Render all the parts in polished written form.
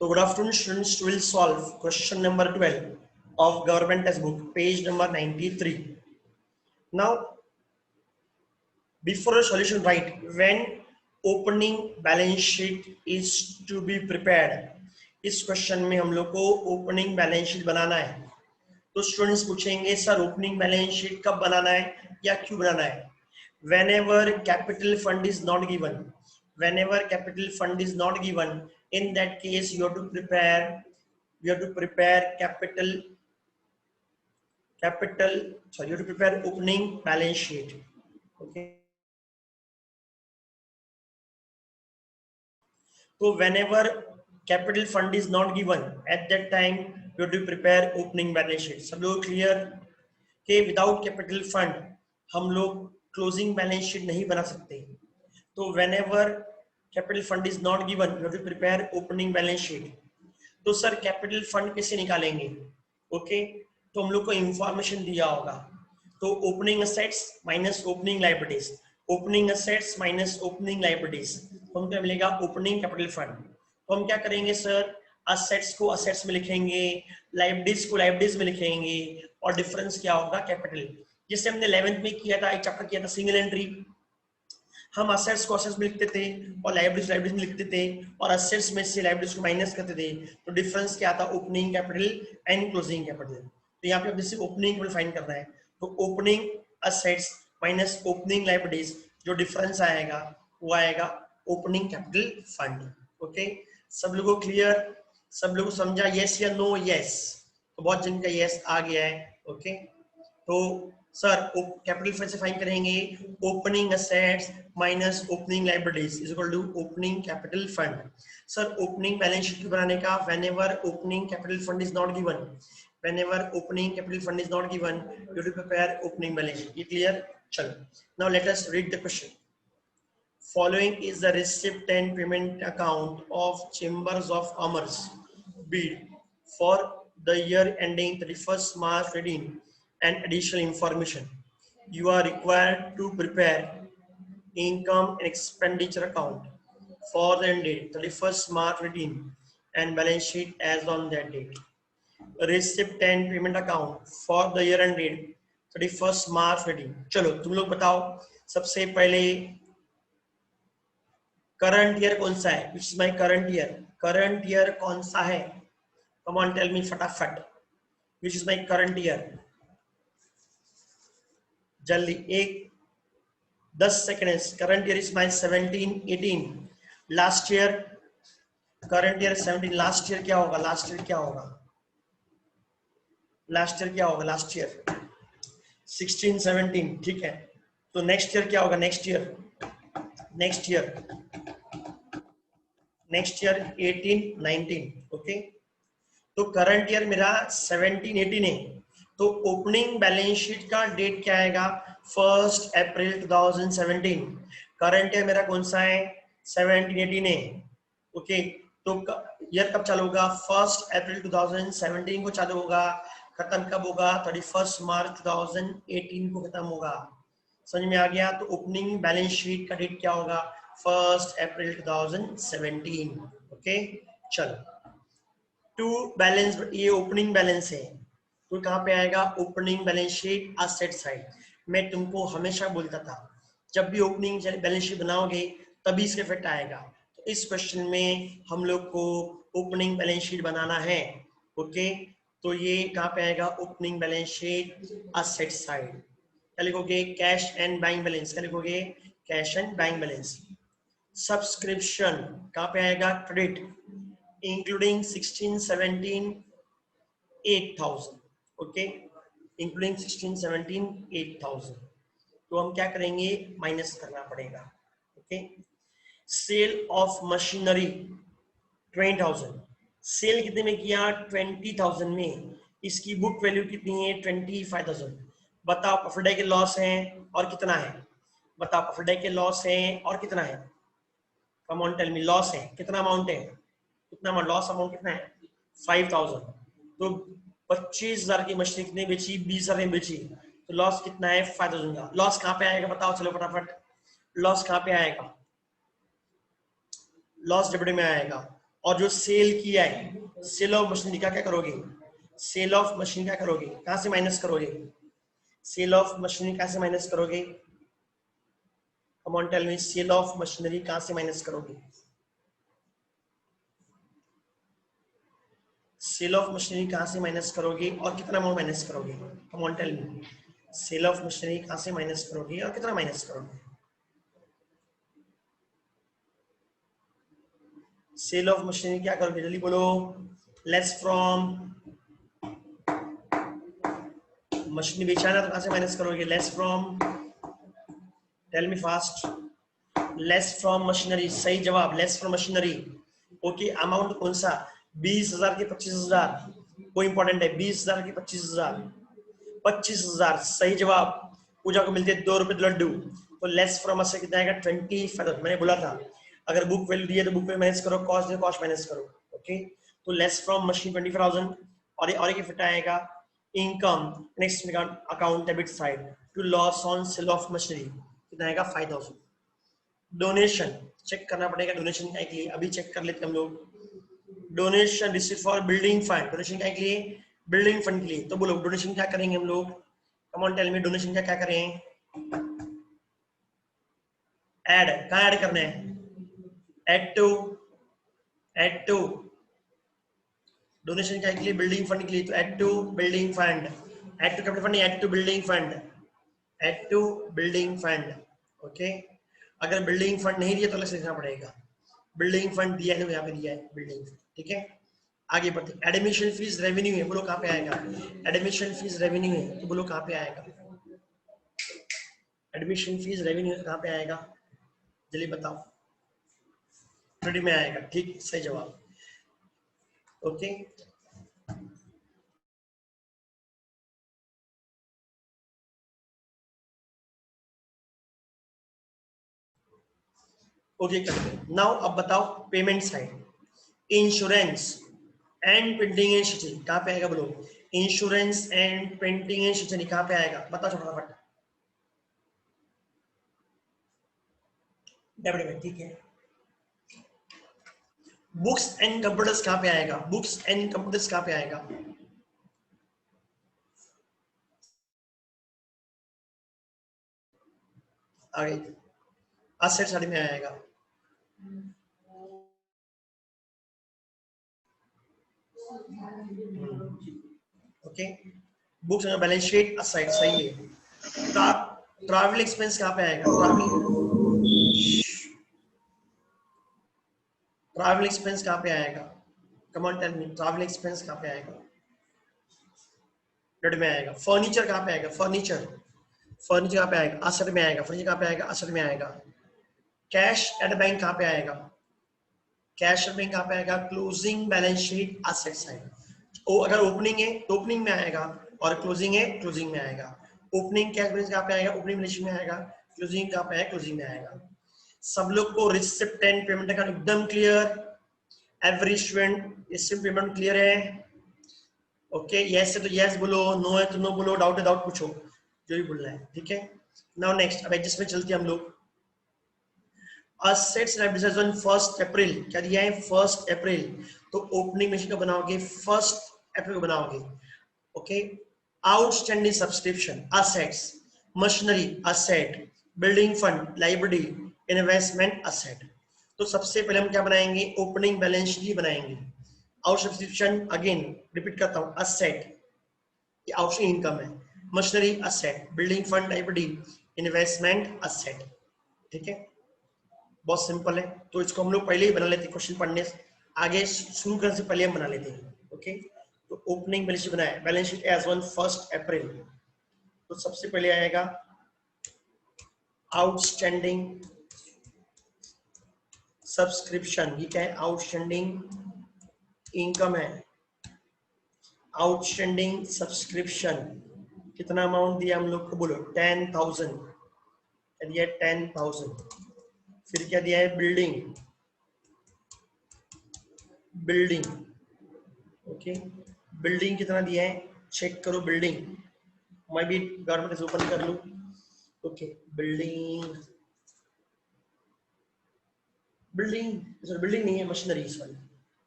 So good afternoon students, we will solve question number 12 of government textbook, page number 93. Now before the solution, write when opening balance sheet is to be prepared. इस question में हम लोग को opening balance sheet बनाना है। तो students पूछेंगे sir opening balance sheet कब बनाना है या क्यों बनाना है। whenever capital fund is not given, whenever capital fund is not given, in that case you have to prepare capital sorry, you have to prepare opening balance sheet. Okay, so whenever capital fund is not given, at that time you have to prepare opening balance sheet. सब लोग clear कि without capital fund हम लोग closing balance sheet नहीं बना सकते। तो whenever capital fund is not given, you have to prepare opening balance sheet. तो सर कैपिटल फंड कैसे निकालेंगे? ओके, तो हम लोग को इंफॉर्मेशन दिया होगा। तो opening assets minus opening liabilities, opening assets minus opening liabilities, तो हमको मिलेगा ओपनिंग कैपिटल फंड। तो हम क्या करेंगे सर, असेट्स को असेट्स में लिखेंगे, लायबिलिटीज को लायबिलिटीज में लिखेंगे और डिफरेंस क्या होगा कैपिटल। जैसे हमने 11th में किया था, एक चैप्टर किया था सिंगल एंट्री, हम असेट्स को असेट्स में लिखते थे और लायबिलिटीज में लिखते थे और असेट्स में से लायबिलिटीज को माइनस करते थे। तो डिफरेंस क्या था, opening capital and closing capital. तो यहाँ पे अब जैसे ओपनिंग कैपिटल फाइंड करना है, तो opening assets minus opening liabilities, जो डिफरेंस आएगा वो आएगा ओपनिंग कैपिटल फंड। ओके, सब लोगों को क्लियर, सब लोगों को समझा, यस या नो? यस, तो बहुत जन का यस आ गया है। ओके, तो सर कैपिटल फंड से फाइंड करेंगे opening assets minus opening liabilities is equal to opening capital fund. Sir opening balance sheet बनाने का whenever opening capital fund is not given, whenever opening capital fund is not given you have to prepare opening balance sheet. ये clear? चलो, now let us read the question. Following is the receipt and payment account of Chambers of Commerce bid for the year ending 31st March 2018 and additional information. You are required to prepare income and expenditure account for the end date 31st March 2018 and balance sheet as on that date. Receipt and payment account for the year end date 31st March 2018. चलो तुम लोग बताओ, सबसे पहले current year कौन सा है? Which is my current year? Current year कौन सा है? कम ऑन टेल मी फटाफट, which is my current year? जल्दी, एक 10 seconds. Current year is my 17-18। Last year current year 17, last year क्या होगा? लास्ट ईयर क्या होगा? लास्ट ईयर क्या होगा? लास्ट ईयर 16-17, ठीक है। तो नेक्स्ट ईयर क्या होगा? Next year next year 18-19। Okay, तो करंट ईयर मेरा 17-18 है। तो ओपनिंग बैलेंस शीट का डेट क्या आएगा? 1 अप्रैल 2017। करंट ईयर मेरा कौन सा है? 17-18 है। ओके, तो ईयर कब चालू होगा? 1 अप्रैल 2017 को चालू होगा, खत्म कब होगा? 31 मार्च 2018 को खत्म होगा। समझ में आ गया? तो ओपनिंग बैलेंस शीट का डेट क्या होगा? 1 अप्रैल 2017। ओके, चलो, टू बैलेंस, ये ओपनिंग बैलेंस है, तो कहाँ पे आएगा? Opening balance sheet asset side. मैं तुमको हमेशा बोलता था जब भी ओपनिंग बैलेंस शीट बनाओगे तभी इसका इफेक्ट आएगा। तो इस क्वेश्चन में हम लोग को ओपनिंग बैलेंस शीट बनाना है। ओके, तो ये कहाँ पे आएगा? Opening balance sheet asset side. क्या लिखोगे? Cash and bank balance. क्या लिखोगे? Cash and bank balance. Subscription कहाँ पे आएगा? Credit, including 16-17 8,000। Okay, including 16-17 8,000। तो हम क्या करेंगे? माइनस करना पड़ेगा। Okay, sale of machinery 20,000। Sale कितने में किया? 20,000 में। इसकी बुक वैल्यू कितनी है? 25,000। बताओ प्रॉफिट के लॉस है और कितना है? बताओ प्रॉफिट के लॉस है और कितना है? Come on tell me, loss है कितना? अमाउंट है कितना? लॉस अमाउंट कितना है? 5,000। तो 25,000 की मशीन कितने बेची? 20,000 में बेची, तो लॉस कितना है? 5,000 का। लॉस कहाँ पे आएगा बताओ? चलो फटाफट, लॉस कहाँ पे आएगा? लॉस डेबिट में आएगा। और जो सेल किया है, सेल ऑफ मशीनरी का क्या करोगे, सेल ऑफ मशीन क्या करोगे, कहां से माइनस करोगे, सेल ऑफ मशीनरी कहां से माइनस करोगे, come on tell me, sale of machinery कहां से माइनस करोगे, सेल ऑफ मशीनरी कहां से माइनस करोगे और कितना अमाउंट माइनस करोगे, come on tell me, sale of machinery कहां से माइनस करोगे और कितना माइनस करोगे, सेल ऑफ मशीनरी क्या करोगे, जल्दी बोलो, लेस फ्रॉम, मशीन बेचा ना तो कहां से माइनस करोगे, less from, tell me fast, less from machinery, सही जवाब, less from machinery. Okay, amount कौन सा, 20,000 के 25,000, कोई इंपॉर्टेंट है, 20,000 के 25,000, 25,000 सही जवाब। पूजा को मिलते 2 रुपए लड्डू, तो लेस फ्रॉम से कितना आएगा, 25,000। मैंने बोला था अगर बुक वैल्यू दी है तो बुक पे माइनस करो, कॉस्ट है कॉस्ट माइनस करो। ओके, तो लेस फ्रॉम मशीन 25,000, और एक फिट आएगा income next account debit side to loss on sale of machinery, कितना आएगा 5,000। डोनेशन चेक करना पड़ेगा, डोनेशन क्या के लिए अभी चेक कर लेते हम लोग, donation receive for building fund, donation क्या के लिए, बिल्डिंग फंड के लिए। तो बोलो डोनेशन क्या करेंगे हम लोग, come on tell me, donation क्या क्या करें, ऐड कहाँ ऐड करना है, add to, add to, donation क्या के लिए, बिल्डिंग फंड के लिए, तो add to building fund, add to capital fund, add to building fund, add to building fund. Okay, अगर बिल्डिंग फंड नहीं दिया तो अलग से लिखना पड़ेगा, बिल्डिंग फंड दिया है, यहाँ पे दिया है बिल्डिंग, ठीक है। आगे बढ़ते, एडमिशन फीस रेवेन्यू है, बोलो कहाँ पे आएगा, एडमिशन फीस रेवेन्यू है, तो बोलो कहाँ पे आएगा, एडमिशन फीस रेवेन्यू कहाँ पे आएगा, जल्दी बताओ, क्रेडिट में आएगा, ठीक सही जवाब। ओके, ओके नाउ अब बताओ payment side, insurance and printing and stationery कहाँ पे आएगा, बोलो insurance and printing and stationery कहाँ पे आएगा, बताओ फटाफट, डेबिट में, ठीक है। बुक्स एंड कंप्यूटर्स कहाँ पे आएगा, बुक्स एंड कंप्यूटर्स कहाँ पे आएगा, आगे असेट साइड में आएगा, okay, books and balance sheet aside सही है। ट्रैवल एक्सपेंस कहाँ पे आएगा, ट्रैवल एक्सपेंस कहाँ पे आएगा, come on tell me, travel expense कहाँ पे आएगा, डेट में आएगा। फर्नीचर कहाँ पे आएगा, फर्नीचर, फर्नीचर कहाँ पे आएगा, असेट में आएगा, फर्नीचर कहाँ पे आएगा, असेट में आएगा। कैश एट बैंक कहाँ पे आएगा, कैश एट बैंक कहाँ पे आएगा, closing balance sheet asset side, अगर ओपनिंग है तो ओपनिंग में आएगा, और क्लोजिंग है क्लोजिंग में आएगा। ओपनिंग कैश बैलेंस कहाँ पे आएगा, ओपनिंग बैलेंस शीट में आएगा, क्लोजिंग कहाँ पे आएगा, क्लोजिंग में आएगा। सब लोग को रिसिप्ट एंड पेमेंट का एकदम clear, every student receipt payment clear है, ओके, यस है तो यस बोलो, नो है तो नो बोलो, डाउट है डाउट पूछो, जो भी बोलना है, ठीक है। नाउ नेक्स्ट, अब एडजस्टमेंट चलते हैं हम लोग। असेट्स लायबिलिटीज ऑन 1 अप्रैल, क्या दिया है 1 अप्रैल, तो ओपनिंग मशीन का बनाओगे 1 अप्रैल को बनाओगे, okay. Outstanding subscription assets, machinery asset, building fund liability, investment asset. तो सबसे पहले हम क्या बनाएंगे, ओपनिंग बैलेंस शीट बनाएंगे। आउट सब्सक्रिप्शन अगेन रिपीट करता हूं, असेट ये आउटस्टैंडिंग इनकम है, machinery asset, building fund liability, investment asset, ठीक है। बहुत सिंपल है, तो इसको हम लोग पहले ही बना लेते हैं, क्वेश्चन पढ़ने से आगे शुरू करने से पहले हम बना लेते हैं, ओके। तो ओपनिंग बैलेंस शीट बनाए, बैलेंस शीट एज ऑन 1 अप्रैल, तो सबसे पहले आएगा आउटस्टैंडिंग सब्सक्रिप्शन, ये क्या है, आउटस्टैंडिंग इनकम है, आउटस्टैंडिंग सब्सक्रिप्शन, कितना अमाउंट दिया हम लोग को, बोलो 10,000, क्या दिया 10,000। फिर क्या दिया है, बिल्डिंग, बिल्डिंग, ओके, बिल्डिंग कितना दिया है, चेक करो बिल्डिंग, मैं भी गवर्नमेंट से ओपन कर लूं, ओके, बिल्डिंग, बिल्डिंग, बिल्डिंग नहीं है, मशीनरी, सॉरी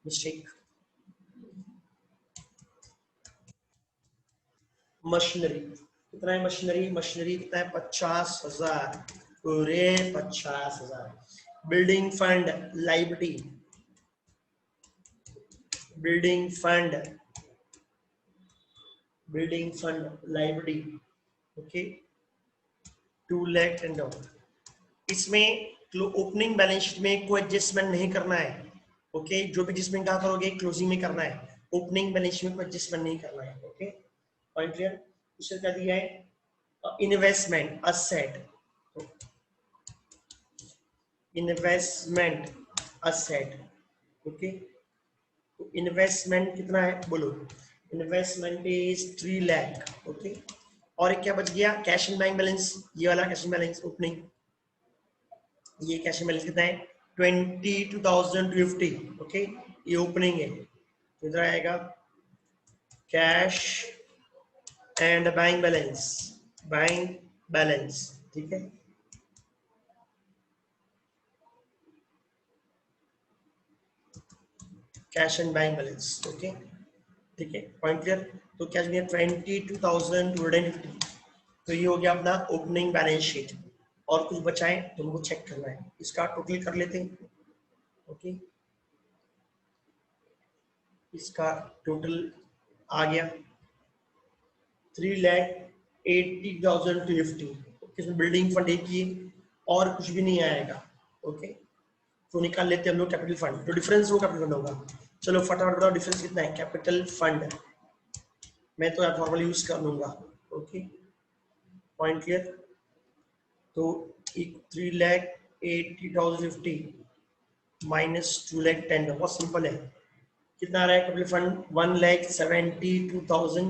मिस्टेक। मशीनरी कितना है? मशीनरी मशीनरी कितना है? 50,000, पूरे 50,000। Building fund liability, building fund, building fund liability, okay 2 lakh tender. इसमें ओपनिंग बैलेंस शीट में कोई एडजस्टमेंट नहीं करना है, ओके जो भी एडजस्टमेंट कहा करोगे क्लोजिंग में करना है, ओपनिंग बैलेंस शीट में कोई एडजस्टमेंट नहीं करना है, ओके पॉइंट क्लियर। उससे क्या दिया है? Investment asset, investment asset, okay तो इन्वेस्टमेंट कितना है बोलो? इन्वेस्टमेंट इज 3 लाख, ओके और एक क्या बच गया? कैश एंड बैंक बैलेंस, ये वाला कैश एंड बैलेंस ओपनिंग, ये कैश एंड बैलेंस कितना है? 22,250, ओके ये ओपनिंग है। तो इधर आएगा cash and bank balance, bank balance, ठीक है cash and bank balance, okay ठीक है पॉइंट क्लियर। तो क्या 22,250, तो ये हो गया अपना ओपनिंग बैलेंस शीट। और कुछ बचा है तो हमको चेक करना है, इसका टोटल कर लेते हैं, ओके इसका टोटल आ गया 3,80,250, इसमें बिल्डिंग फंड एक ही और कुछ भी नहीं आएगा, ओके तो निकाल लेते हैं हम लोग कैपिटल फंड। तो डिफरेंस वो कैपिटल फंड होगा। चलो फटाफट बताओ डिफरेंस कितना है? कैपिटल फंड मैं तो फॉर्मूला यूज कर लूंगा, ओके पॉइंट क्लियर। तो 3,80,250 माइनस 2,10, बहुत सिंपल है। कितना आ रहा है कैपिटल फंड? 1,72,000,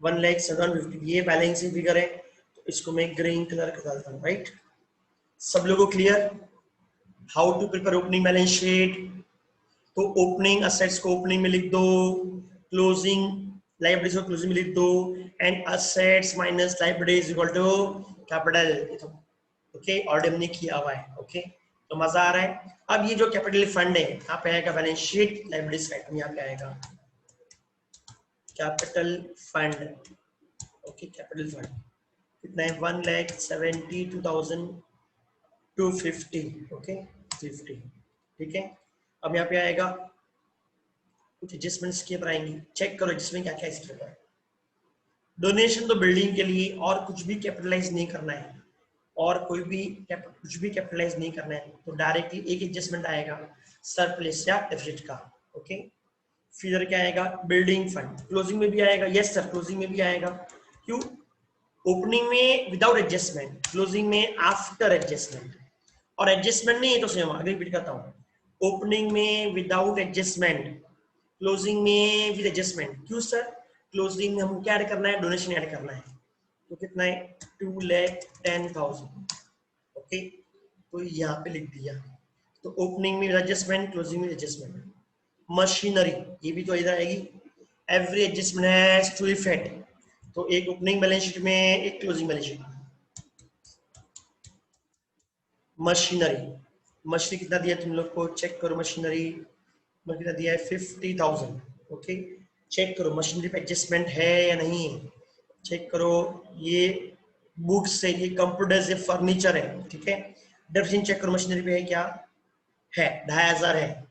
1,07,50, ये बैलेंसिंग फिगर है तो इसको मैं ग्रीन कलर का डालता हूँ, राइट। सब लोगों को clear? How to prepare opening balance sheet? तो ओपनिंग असेट्स को ओपनिंग में लिख दो, क्लोजिंग लाइबिलिटीज को क्लोजिंग में लिख दो, and assets minus liabilities equal to capital, okay already हमने किया हुआ है, ओके तो मजा आ रहा है। अब ये जो कैपिटल फंड है यहाँ पे आएगा बैलेंस शीट लाइबिलिटीज साइड में, यहाँ पे आएगा capital fund, okay capital fund कितना है? 1,72,250, ओके 50, ठीक है। अब यहाँ पे आएगा कुछ एडजस्टमेंट्स के ऊपर आएंगे, चेक करो एडजस्टमेंट क्या क्या इसके ऊपर। डोनेशन तो बिल्डिंग के लिए, और कुछ भी कैपिटलाइज नहीं करना है, और कोई भी कुछ भी कैपिटलाइज नहीं करना है, तो डायरेक्टली एक एडजस्टमेंट आएगा सरप्लस या डेफिसिट का, ओके फिर क्या आएगा? बिल्डिंग फंड क्लोजिंग में भी आएगा, यस सर क्लोजिंग में भी आएगा। क्यों? ओपनिंग में विदाउट एडजस्टमेंट, क्लोजिंग में आफ्टर एडजस्टमेंट, और एडजस्टमेंट नहीं है तो सेम आगे रिपीट करता हूँ, ओपनिंग में विदाउट एडजस्टमेंट, क्लोजिंग में विद एडजस्टमेंट। क्यों सर? क्लोजिंग में हम क्या ऐड करना है? डोनेशन ऐड करना है, तो कितना है? 2,10,000, ओके तो यहाँ पे लिख दिया। तो ओपनिंग में एडजस्टमेंट, क्लोजिंग में एडजस्टमेंट। मशीनरी ये भी तो इधर आएगी, every adjustment has two effect, तो एक ओपनिंग बैलेंस शीट में एक क्लोजिंग बैलेंस शीट में। मशीनरी, मशीनरी कितना दिया तुम लोग को? चेक करो मशीनरी कितना दिया है? 50,000, ओके चेक करो मशीनरी पे एडजस्टमेंट है या नहीं है, चेक करो। ये बुक्स है, ये कंप्यूटर्स है, फर्नीचर है, ठीक है। डेफिनेशन चेक करो मशीनरी पे है क्या? है 2,500 है,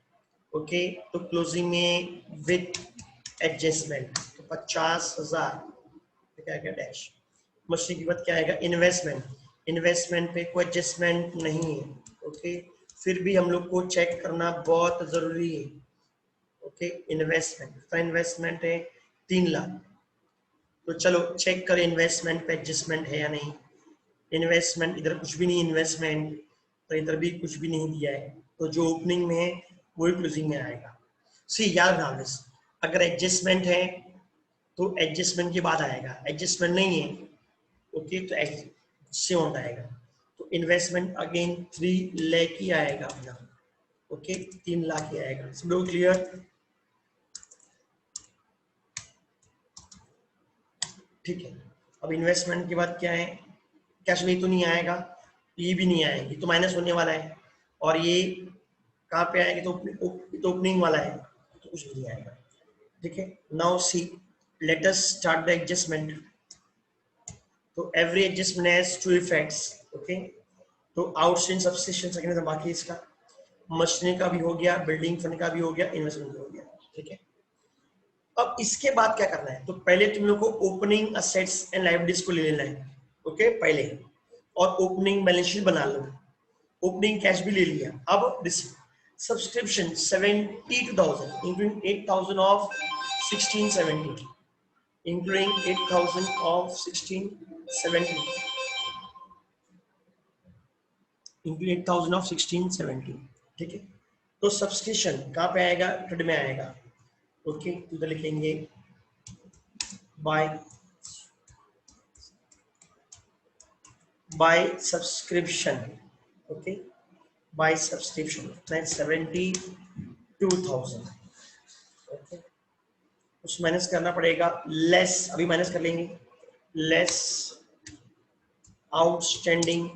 ओके तो क्लोजिंग में विद एडजस्टमेंट तो 50,000, क्या क्या डैश। मशीनरी के बाद क्या आएगा? इन्वेस्टमेंट, इन्वेस्टमेंट पे कोई एडजस्टमेंट नहीं है, ओके फिर भी हम लोग को चेक करना बहुत जरूरी है, ओके इन्वेस्टमेंट तो इन्वेस्टमेंट है 3 लाख, तो चलो चेक करें इन्वेस्टमेंट पे एडजस्टमेंट है या नहीं। इन्वेस्टमेंट इधर कुछ भी नहीं, इन्वेस्टमेंट तो इधर भी कुछ भी नहीं दिया है, तो जो ओपनिंग में है वही क्लोजिंग में आएगा। सी याद रखना बस, अगर एडजस्टमेंट है तो एडजस्टमेंट के बाद आएगा, एडजस्टमेंट नहीं है ओके तो से आएगा, तो इन्वेस्टमेंट अगेन 3 लाख ही आएगा अपना, ओके 3 लाख ही आएगा। सब लोग क्लियर? ठीक है। अब इन्वेस्टमेंट के बाद क्या है? कैश नहीं तो नहीं आएगा, ये भी नहीं आएगी तो माइनस होने वाला है, और ये कहाँ पे आएगा? तो ओपनिंग वाला है तो कुछ भी नहीं आएगा, ठीक है। Now see let us start the adjustment. तो every adjustment has two effects, okay. तो आउटस्टैंडिंग सब्सक्रिप्शन सेकंड बाकी इसका मशीनरी का भी हो गया, बिल्डिंग फंड का भी हो गया, इन्वेस्टमेंट भी हो गया, ठीक है। अब इसके बाद क्या करना है? तो पहले तुम लोग को ओपनिंग असेट्स एंड लायबिलिटीज को ले लेना है, ओके पहले, और ओपनिंग बैलेंस शीट बना लो। ओपनिंग कैश भी ले लिया। अब receive subscription 72,000 including 8,000 of 1670, including 8,000 of 1670, including 8,000 of 1670, ठीक है। तो सब्सक्रिप्शन कहाँ पे आएगा? ट्रेड में आएगा, ओके। तो इधर लिखेंगे by subscription, okay, by subscription 72,000, okay. उस माइनस करना पड़ेगा, लेस अभी माइनस कर लेंगे, लेस आउटस्टैंडिंग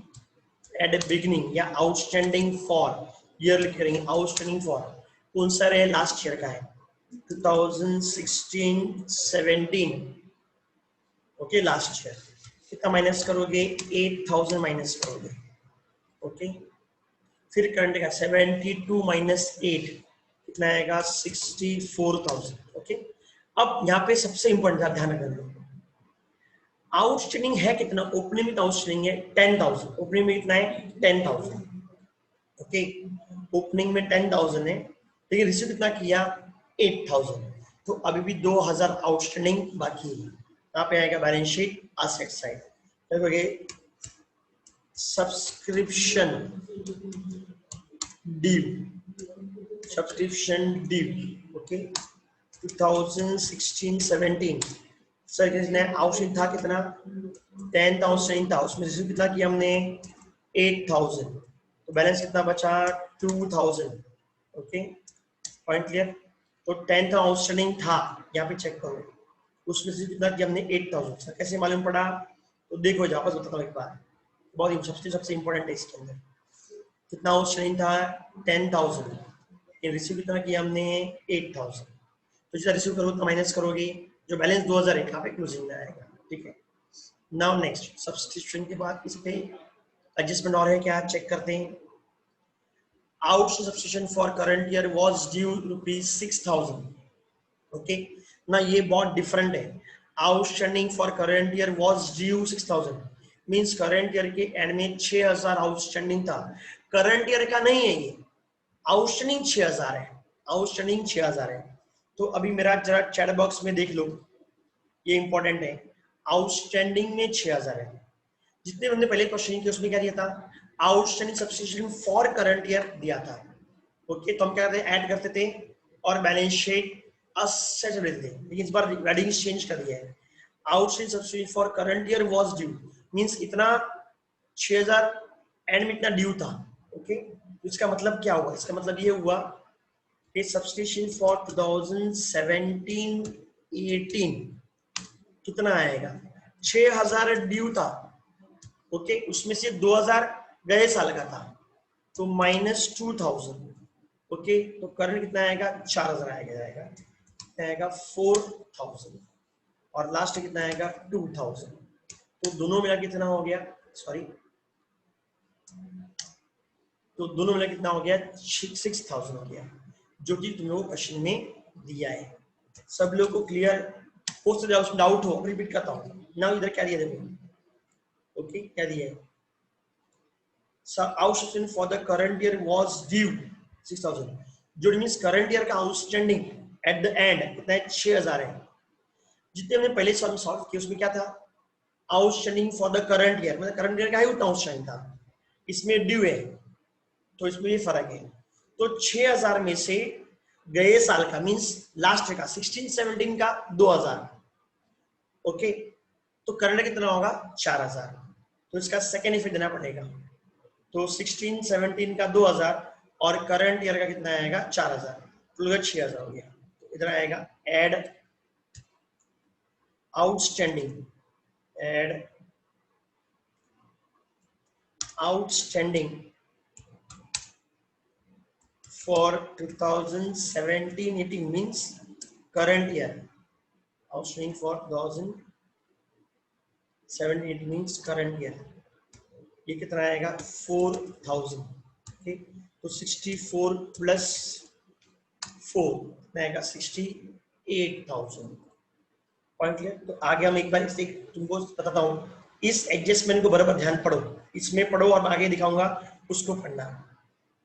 एट बिगिनिंग या आउटस्टैंडिंग फॉर ईयर लिख करेंगे। आउटस्टैंडिंग फॉर कौन सा रहे? लास्ट ईयर का है 2016-17, ओके लास्ट ईयर। कितना माइनस करोगे? 8,000 माइनस करोगे, ओके। फिर करंट का 72 माइनस 8 कितना आएगा? 64,000, ओके। अब यहाँ पे सबसे इंपॉर्टेंट ध्यान रखना, आउटस्टैंडिंग है कितना? ओपनिंग में आउटस्टैंडिंग है 10,000, ओपनिंग में कितना है? 10,000, ओके। ओपनिंग में 10,000 है, लेकिन रिसीव कितना किया? 8,000, तो अभी भी 2,000 आउटस्टैंडिंग बाकी है। यहाँ पे आएगा बैलेंस शीट एसेट साइड, देखोगे subscription due, subscription due, okay 2016-17 sir किसने आउटस्टैंडिंग था कितना? 10,000 था, उसमें रिसीव कितना किया हमने? 8,000, तो बैलेंस कितना बचा? 2,000, ओके पॉइंट क्लियर। तो 10 आउटस्टैंडिंग था, यहाँ पे चेक करो, उसमें से कितना किया हमने? 8,000। सर कैसे मालूम पड़ा? तो देखो वापस बताता हूँ एक बार, बहुत सबसे इंपॉर्टेंट है इसके अंदर। कितना आउटस्टैंडिंग था? 10,000, रिसीव कितना किया हमने? 8,000। तो जितना रिसीव करोगे तो माइनस करोगे, जो बैलेंस 2,000 है यहाँ पे क्लोजिंग में आएगा, ठीक है। नाउ नेक्स्ट सब्सक्रिप्शन के बाद इस पे एडजस्टमेंट और है क्या, चेक करते हैं। Outstanding subscription for current year was due rupees 6,000, okay ना, ये बहुत डिफरेंट है। Outstanding for current year was due 6,000 means current year के एंड में 6,000 आउटस्टैंडिंग था, करंट ईयर का नहीं है ये, आउटस्टैंडिंग 6,000 है, आउटस्टैंडिंग 6,000 है। तो अभी मेरा जरा चैट बॉक्स में देख लो, ये इंपॉर्टेंट है, आउटस्टैंडिंग में 6,000 है। जितने बंदे पहले क्वेश्चन किए उसमें क्या दिया था? Outstanding subscription for current year दिया था, ओके। तो हम क्या करते हैं? ऐड करते थे और बैलेंस शीट असेट देते थे, लेकिन इस बार हेडिंग चेंज कर दिया है। Outstanding subscription for current year was due means इतना 6,000 एंड में इतना ड्यू था, ओके। तो इसका मतलब क्या हुआ? इसका मतलब ये हुआ कि सब्सक्रिप्शन फॉर 2017-18 कितना आएगा? 6,000 ड्यू था, ओके, उसमें से 2,000 गए साल का था, तो -2,000, ओके। तो करंट कितना आएगा? 4,000 आएगा, आएगा 4,000, और लास्ट कितना आएगा? 2,000। तो दोनों मिला कितना हो गया? सॉरी, तो दोनों मिला कितना हो गया? 6,000 हो गया, जो कि तुम लोगों को क्वेश्चन में दिया है। सब लोग को क्लियर हो सकता है? उसमें डाउट हो, रिपीट करता हूँ ना। इधर क्या दिया देखो, ओके क्या दिया है? Outstanding for the current year was due 6,000, जो मींस करंट ईयर का आउटस्टैंडिंग एट द एंड कितना है? 6,000 है। जितने हमने पहले सॉल्व किए उसमें क्या था? Outstanding for the current year, मतलब करंट ईयर का ही उतना आउटस्टैंडिंग था, इसमें ड्यू है, तो इसमें ये फर्क है। तो 6,000 में से गए साल का मींस लास्ट का 16-17 का 2,000, ओके। तो करंट कितना होगा? 4,000, तो इसका सेकेंड इफेक्ट देना पड़ेगा। तो 16-17 का 2,000 और करंट ईयर का कितना आएगा? 4,000, तो 6,000 हो गया। तो इधर आएगा add outstanding, add outstanding for 2017-18 means current year. Outstanding for 2017-18 means current year. ये कितना आएगा 4000. ओके तो 64 प्लस 4 कितना आएगा 68,000. Point clear. तो आगे हम एक बार इसे तुमको बताता हूँ. इस एडजस्टमेंट को बराबर ध्यान पढ़ो, इसमें पढ़ो और आगे दिखाऊंगा उसको पढ़ना.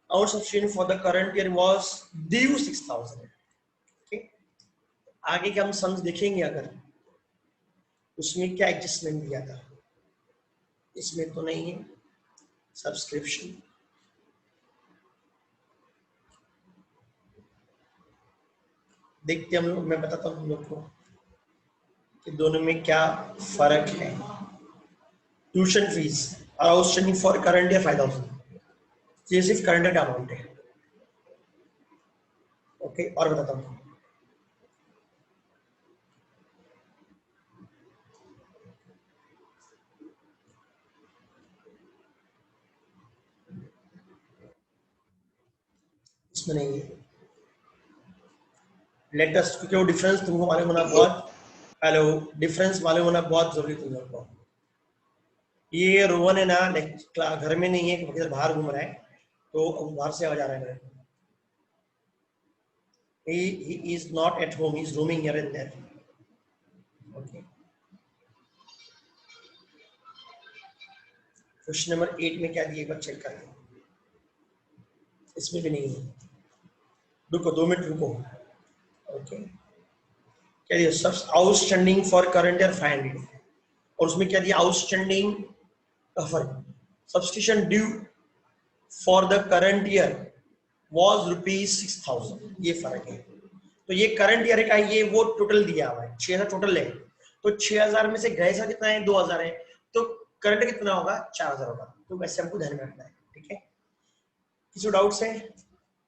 Our subscription for the current year was due 6,000. okay? आगे के हम सम्स देखेंगे अगर उसमें क्या एडजस्टमेंट दिया था. इसमें तो नहीं है सब्सक्रिप्शन. देखते हम लोग, मैं बताता हूँ हम लोग को कि दोनों में क्या फर्क है. ट्यूशन फीस और आउटस्टैंडिंग फॉर करंट ईयर 5,000. ये सिर्फ करंट ईयर का अमाउंट है. ओके और बताता हूँ. इसमें नहीं है लेटेस्ट, क्योंकि वो डिफरेंस तुमको मालूम होना बहुत, हेलो, डिफरेंस मालूम होना बहुत जरूरी तुम लोग को. ये रोहन है ना, घर में नहीं है कि बाहर घूम रहा है, तो बाहर से आवाज आ रहा है. he is not at home, he is roaming here and there. okay. Question number 8 में क्या दिए एक बार चेक कर लो. इसमें भी नहीं है. रुको 2 मिनट रुको. ओके क्या दिया सब आउटस्टैंडिंग फॉर करंट ईयर 500 और उसमें क्या दिया आउटस्टैंडिंग का फर्क. Subscription due for the current year was ₹6,000. ये फर्क है. तो ये करंट ईयर का ये वो टोटल दिया हुआ है 6,000 टोटल है. तो 6,000 में से गए सा कितना है 2,000 है. तो करंट कितना होगा 4,000 होगा. तो वैसे हमको ध्यान में रखना है. ठीक है. किसी डाउट्स है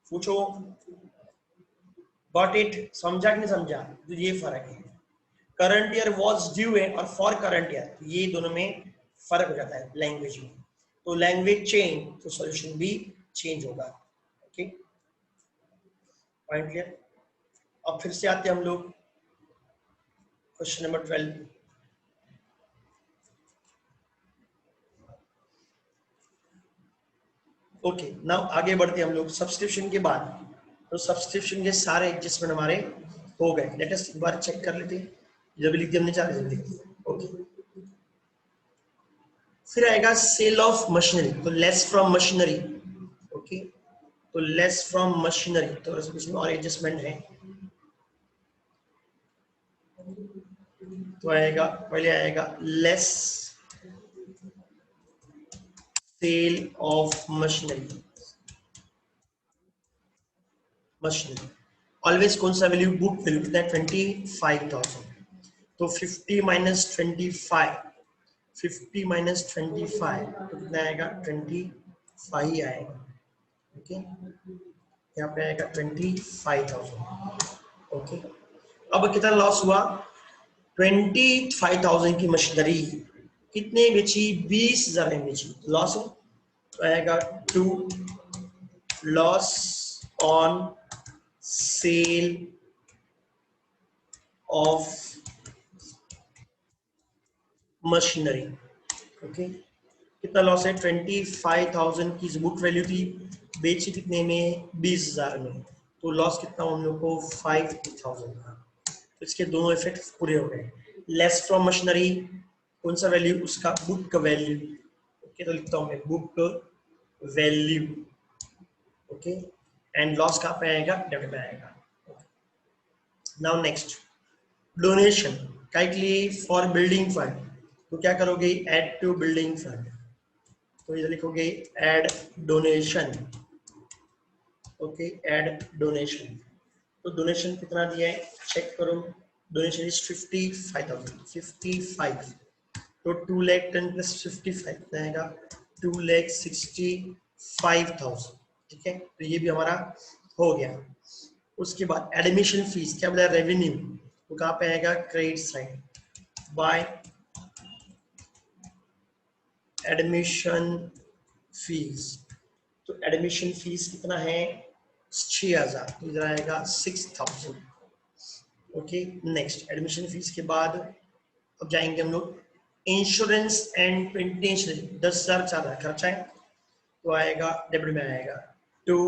पूछो. Got it. समझा कि नहीं समझा. तो ये फर्क है. करंट ईयर वाज ड्यू है और फॉर करंट ईयर ये दोनों में फर्क हो जाता है लैंग्वेज में. तो लैंग्वेज चेंज तो सॉल्यूशन भी चेंज होगा. Okay point clear. अब फिर से आते हैं हम लोग क्वेश्चन नंबर 12. ओके नाउ आगे बढ़ते हैं हम लोग सब्सक्रिप्शन के बाद. तो सब्सक्रिप्शन के सारे एडजस्टमेंट हमारे हो गए. लेट अस एक बार चेक कर लेते हैं. जब लिख दिया हमने 4 जल्दी. ओके फिर आएगा सेल ऑफ मशीनरी. तो लेस फ्रॉम मशीनरी. ओके तो लेस फ्रॉम मशीनरी तो इसमें और एडजस्टमेंट है. तो आएगा पहले आएगा less sale of machinery. Machinery always कौन सा वैल्यू बुक वैल्यू कितना है 25,000. तो 50 माइनस 25 50 माइनस 25 तो कितना आएगा 25 आएगा. ओके यहाँ पे आएगा 25,000. ओके अब कितना लॉस हुआ 25,000 की मशीनरी कितने बेची 20,000 में बेची. लॉस हो तो आएगा 2 loss on sale of machinery. Okay कितना लॉस है 25,000 की बुक वैल्यू थी, बेची कितने में 20,000 में. तो लॉस कितना हम लोग को 5,000 का. तो इसके दोनों इफेक्ट पूरे हो गए. लेस फ्रॉम मशीनरी कौन सा वैल्यू उसका बुक वैल्यू. ओके तो लिखता हूं मैं book value. Okay and loss कहाँ पे आएगा डेबिट में आएगा. Now next donation kindly for building fund. तो क्या करोगे ऐड टू बिल्डिंग फंड. तो इधर लिखोगे add donation. Okay add donation. तो डोनेशन कितना दिया है चेक करो. Donation is 55,000 55. तो 2 लाख 10 प्लस 55 कितना आएगा 2,65,000. ठीक है तो ये भी हमारा हो गया. उसके बाद एडमिशन फीस क्या बोला रेवेन्यू. तो कहाँ पे आएगा credit side by admission fees. तो एडमिशन फीस कितना है 6,000, तो इधर आएगा 6,000। ओके, नेक्स्ट एडमिशन फीस के बाद अब जाएंगे हम लोग इंश्योरेंस एंड प्रिंटिंग। 10,000 ज्यादा खर्चा है, तो आएगा डेबिट में आएगा to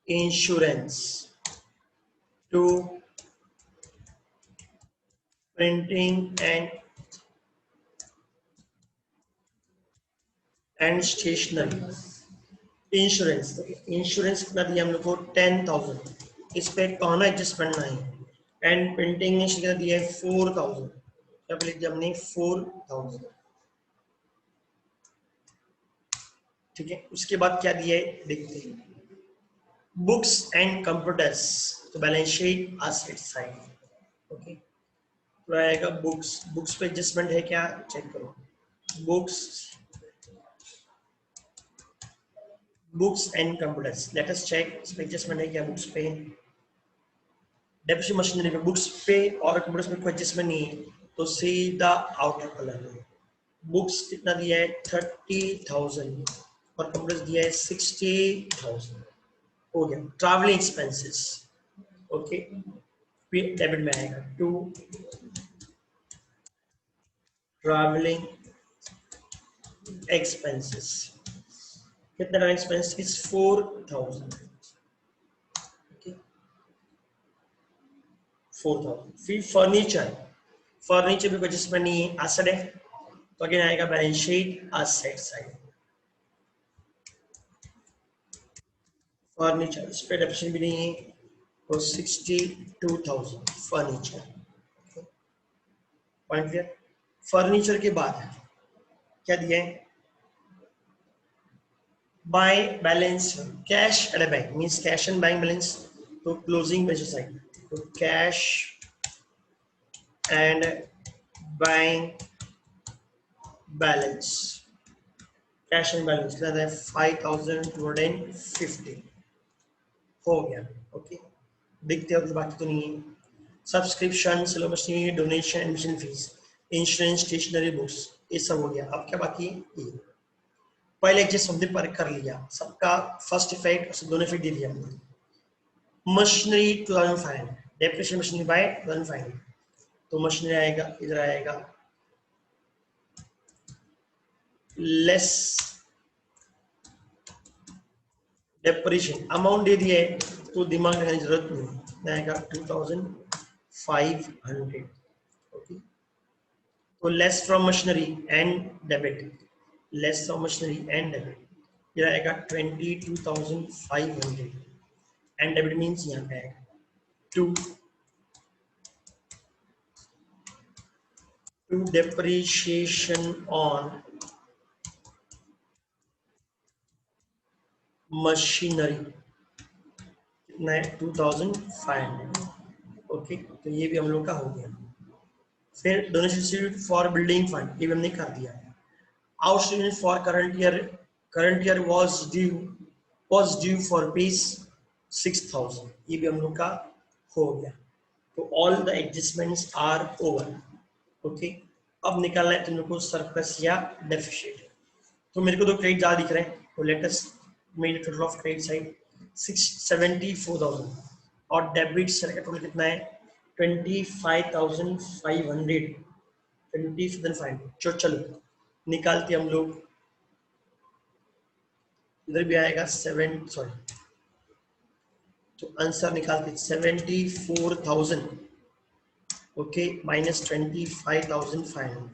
insurance, to printing and stationery. Insurance, insurance कितना दिया हम लोग को 10,000, इस पे कौन एडजस्टमेंट नहीं। एंड प्रिंटिंग ने कितना दिया है 4,000, क्या लिख दिया हमने 4,000। ठीक है, उसके बाद क्या दिया है देखते हैं। बुक्स एंड कंप्यूटर्स, तो balance sheet asset side. Okay, तो आएगा बुक्स, बुक्स पे एडजस्टमेंट है क्या चेक करो। Books, books and computers, let us check इस पे एडजस्टमेंट है क्या बुक्स पे। डेप्यूटेशन मशीनरी में बुक्स पे और कंप्यूटर्स में कोई एडजस्टमेंट नहीं है, तो सीधा आउटर कलर में। बुक्स कितना दिया है 30,000 और कंप्यूटर्स दिया है 60,000। हो गया। ट्रैवलिंग एक्सपेंसेस, ओके, डेबिट में आएगा टू ट्रैवलिंग एक्सपेंसेस। कितना एक्सपेंसेस 4,000। ओके, 4,000। फिर फर्नीचर, फर्नीचर भी कोई एडजस्टमेंट नहीं है, एसेट है, तो अगेन आएगा balance sheet asset side. Furniture इस पे डेप्यूटेशन भी नहीं है, तो 62,000 फर्नीचर। Point clear. फर्नीचर के बाद क्या दिया है by balance cash at a bank, means cash and bank balance, तो क्लोजिंग बैलेंस साइड, तो cash and bank balance, cash and balance कितना है 5,250। हो गया। ओके, देखते हो बाकी तो नहीं है। Subscription, syllabus, donation, admission fees, insurance, stationery, books, ये सब हो गया। अब क्या बाकी है, ये पहले जिस हमने पर कर लिया सबका फर्स्ट इफेक्ट और दोनों इफेक्ट दे दिया हमने। मशीनरी 2,500, डेप्रिसिएशन मशीनरी बाय 2,500, तो मशीनरी आएगा इधर आएगा लेस डेप्रिसिएशन। अमाउंट दे दिया है तो दिमाग लगाने की जरूरत नहीं, आएगा 2,500। ओके, तो less from machinery and debit, less from machinery and debit, ये आएगा 22,500 एंड डेबिट मीन्स यहाँ पे आएगा टू depreciation on machinery, कितना है 2,500। ओके, तो ये भी हम लोग का हो गया। फिर डोनेशन फॉर बिल्डिंग फंड, ये भी हमने कर दिया। Outstanding for current year was due for rupees 6,000, ये भी हम लोग का हो गया। तो all the adjustments are over. Okay, अब निकालना है तुम लोग को सरप्लस या डेफिशिएट। तो मेरे को तो क्रेडिट ज्यादा दिख रहे हैं, तो लेटेस्ट मेरे टोटल ऑफ क्रेडिट साइड 674,000 और डेबिट साइड का टोटल कितना है 25,500, 25,500। चलो निकालते हम लोग, इधर भी आएगा 7, सॉरी, तो आंसर निकालते 74,000, ओके, माइनस 25,500।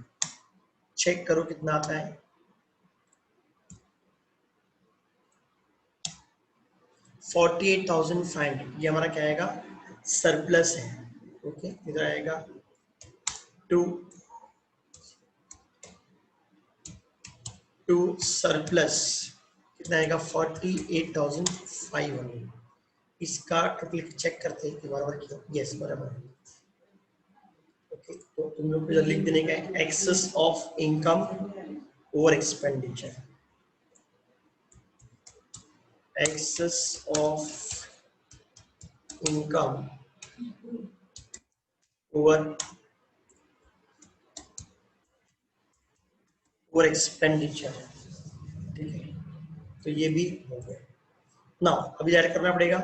चेक करो कितना आता है 48,500, ये हमारा क्या आएगा सरप्लस है। ओके, इधर आएगा टू टू सरप्लस, कितना आएगा 48,500। इसका टोटल चेक करते हैं कि बराबर किया, यस बराबर है। ओके, तो तुम लोग को इधर लिख देने का excess of income over expenditure, excess of income over over expenditure. ठीक है, तो ये भी हो गया। नाउ अभी डायरेक्ट करना पड़ेगा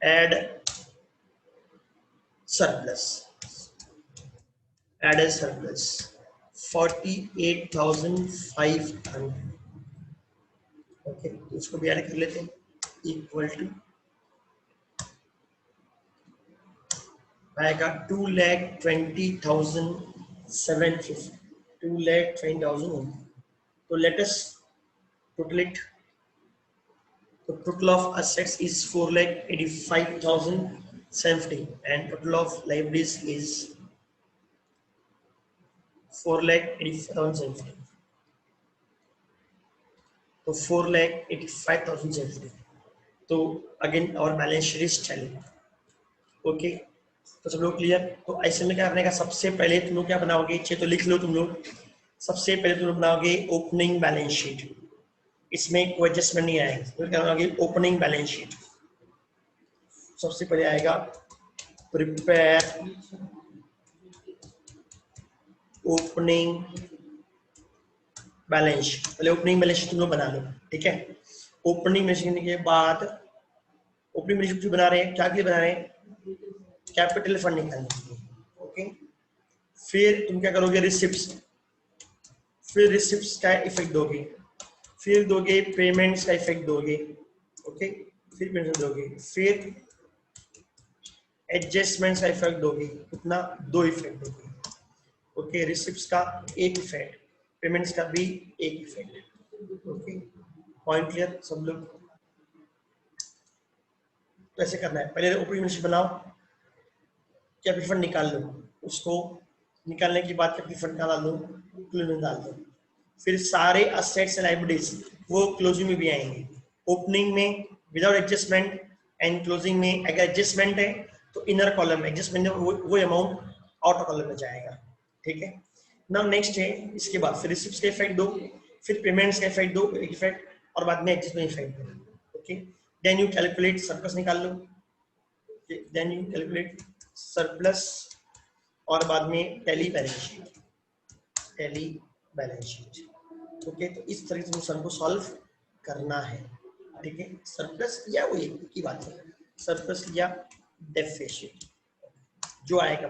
add surplus, add a surplus 48,500। Okay, इसको भी ऐड कर लेते हैं, इक्वल टू आएगा 2,20,750, 2,20,000। तो let us total it. The total of assets is 4,85,070 and total of liabilities is 4,85,070. तो 4,85,070। तो अगेन और balance sheet is telling. Okay, तो सब लोग क्लियर। तो ऐसे में क्या करने का, सबसे पहले तुम लोग क्या बनाओगे, तो लिख लो तुम लोग। सबसे पहले तुम लोग बनाओगे ओपनिंग बैलेंस शीट, इसमें कोई एडजस्टमेंट नहीं आएगा। तो क्या बनाओगे ओपनिंग बैलेंस शीट। सबसे पहले आएगा प्रिपेयर ओपनिंग बैलेंस शीट। पहले ओपनिंग बैलेंस शीट तुम लोग बना लो, ठीक है। ओपनिंग बैलेंस शीट के बाद ओपनिंग बैलेंस शीट जो बना रहे हैं, क्या के लिए बना रहे हैं, कैपिटल फंड निकालने के लिए। ओके, फिर तुम क्या करोगे, रिसिप्ट्स, फिर रिसिप्ट्स का इफेक्ट दोगे, फिर दोगे पेमेंट्स का इफेक्ट दोगे। ओके, फिर पेमेंट्स दोगे, फिर एडजस्टमेंट्स का इफेक्ट दोगे। कितना, 2 इफेक्ट दोगे। ओके, रिसिप्ट्स का एक इफेक्ट, पेमेंट्स का भी एक इफेक्ट। ओके, पॉइंट क्लियर सब लोग। तो ऐसे करना है, पहले ओपनिंग बैलेंस शीट बनाओ, कैपिटल फंड निकाल लो, उसको निकालने के बाद कैपिटल फंड का डाल दो, क्लोजिंग में डाल दो। फिर सारे असेट्स एंड लायबिलिटीज वो क्लोजिंग में भी आएंगे। ओपनिंग में विदाउट एडजस्टमेंट एंड क्लोजिंग में अगर एडजस्टमेंट है तो इनर कॉलम में एडजस्टमेंट, वो अमाउंट आउटर कॉलम में जाएगा। ठीक है, नाउ नेक्स्ट है, इसके बाद फिर रिसिप्ट्स का इफेक्ट दो, फिर पेमेंट्स का इफेक्ट दो, एक इफेक्ट, और बाद में एडजस्टमेंट इफेक्ट दो। Okay, then you calculate surplus निकाल लो, देन यू कैलकुलेट सरप्लस, और बाद में tally balance sheet, tally balance sheet. Okay, तो इस तरीके से सर को सॉल्व करना है। ठीक है, सरप्लस या वो एक ही बात है, सरप्लस या डेफिशिएंट जो आएगा।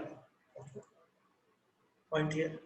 Point clear.